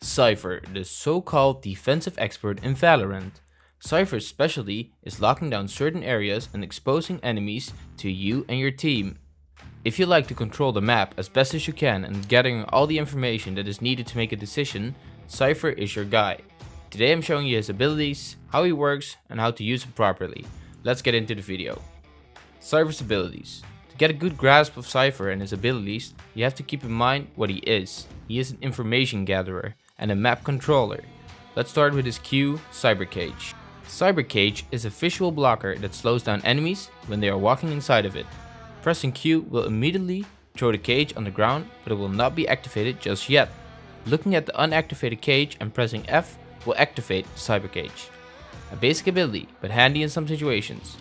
Cypher, the so-called defensive expert in Valorant. Cypher's specialty is locking down certain areas and exposing enemies to you and your team. If you like to control the map as best as you can and gathering all the information that is needed to make a decision, Cypher is your guy. Today I'm showing you his abilities, how he works, and how to use him properly. Let's get into the video. Cypher's abilities. To get a good grasp of Cypher and his abilities, you have to keep in mind what he is. He is an information gatherer and a map controller. Let's start with his Q, Cyber Cage. Cyber Cage is a visual blocker that slows down enemies when they are walking inside of it. Pressing Q will immediately throw the cage on the ground, but it will not be activated just yet. Looking at the unactivated cage and pressing F will activate the Cyber Cage. A basic ability, but handy in some situations.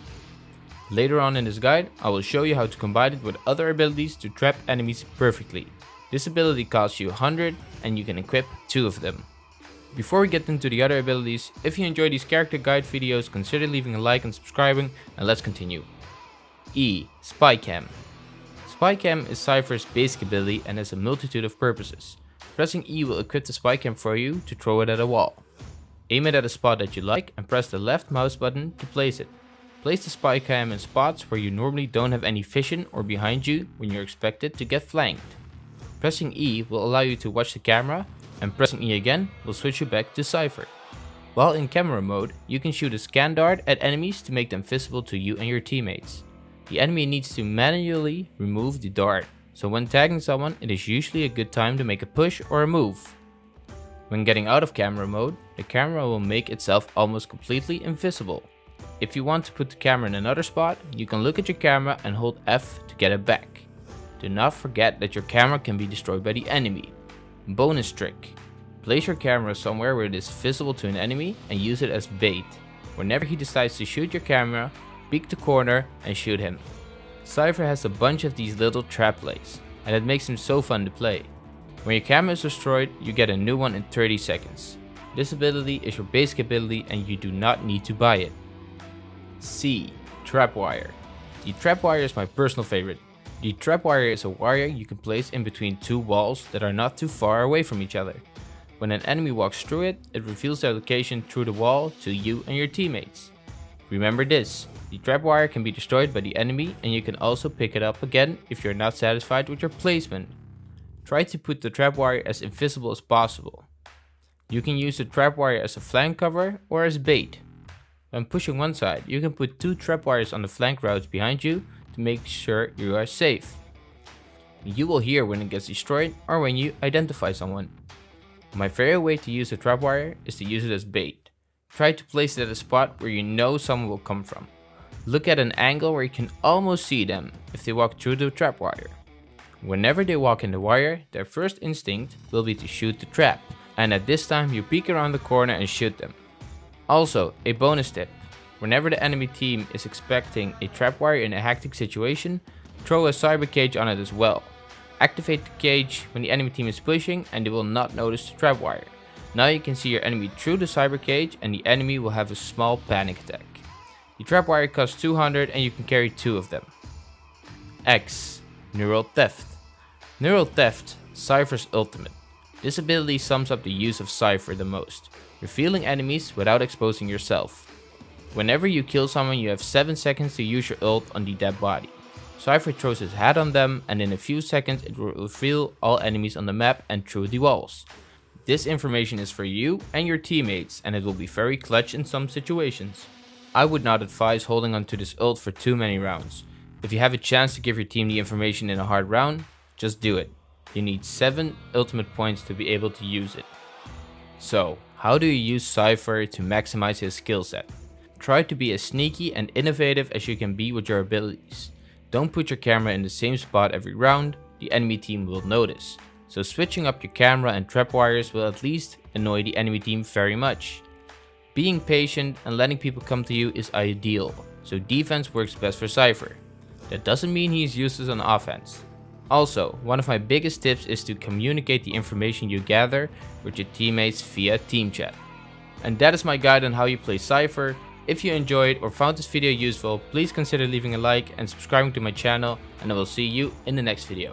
Later on in this guide, I will show you how to combine it with other abilities to trap enemies perfectly. This ability costs you 100 and you can equip 2 of them. Before we get into the other abilities, if you enjoy these character guide videos, consider leaving a like and subscribing, and let's continue. E. Spy Cam. Spy Cam is Cypher's basic ability and has a multitude of purposes. Pressing E will equip the Spy Cam for you to throw it at a wall. Aim it at a spot that you like and press the left mouse button to place it. Place the Spy Cam in spots where you normally don't have any vision or behind you when you're expected to get flanked. Pressing E will allow you to watch the camera, and pressing E again will switch you back to Cypher. While in camera mode, you can shoot a scan dart at enemies to make them visible to you and your teammates. The enemy needs to manually remove the dart, so when tagging someone it is usually a good time to make a push or a move. When getting out of camera mode, the camera will make itself almost completely invisible. If you want to put the camera in another spot, you can look at your camera and hold F to get it back. Do not forget that your camera can be destroyed by the enemy. Bonus trick. Place your camera somewhere where it is visible to an enemy and use it as bait. Whenever he decides to shoot your camera, peek the corner and shoot him. Cypher has a bunch of these little trap plays, and it makes him so fun to play. When your camera is destroyed, you get a new one in 30 seconds. This ability is your basic ability and you do not need to buy it. C. Trapwire. The trapwire is my personal favorite. The trapwire is a wire you can place in between two walls that are not too far away from each other. When an enemy walks through it, it reveals their location through the wall to you and your teammates. Remember this, the trapwire can be destroyed by the enemy and you can also pick it up again if you're not satisfied with your placement. Try to put the trapwire as invisible as possible. You can use the trapwire as a flank cover or as bait. When pushing one side, you can put 2 trapwires on the flank routes behind you to make sure you are safe. You will hear when it gets destroyed or when you identify someone. My favorite way to use a trapwire is to use it as bait. Try to place it at a spot where you know someone will come from. Look at an angle where you can almost see them if they walk through the trapwire. Whenever they walk in the wire, their first instinct will be to shoot the trap, and at this time you peek around the corner and shoot them. Also, a bonus tip. Whenever the enemy team is expecting a trapwire in a hectic situation, throw a Cyber Cage on it as well. Activate the cage when the enemy team is pushing and they will not notice the trapwire. Now you can see your enemy through the Cyber Cage and the enemy will have a small panic attack. The trapwire costs 200 and you can carry 2 of them. X. Neural Theft. Neural Theft, Cypher's ultimate. This ability sums up the use of Cypher the most, revealing enemies without exposing yourself. Whenever you kill someone, you have 7 seconds to use your ult on the dead body. Cypher throws his hat on them and in a few seconds it will reveal all enemies on the map and through the walls. This information is for you and your teammates and it will be very clutch in some situations. I would not advise holding onto this ult for too many rounds. If you have a chance to give your team the information in a hard round, just do it. You need 7 ultimate points to be able to use it. So, how do you use Cypher to maximize his skill set? Try to be as sneaky and innovative as you can be with your abilities. Don't put your camera in the same spot every round, the enemy team will notice. So switching up your camera and trapwires will at least annoy the enemy team very much. Being patient and letting people come to you is ideal, so defense works best for Cypher. That doesn't mean he is useless on offense. Also, one of my biggest tips is to communicate the information you gather with your teammates via team chat. And that is my guide on how you play Cypher. If you enjoyed or found this video useful, please consider leaving a like and subscribing to my channel, and I will see you in the next video.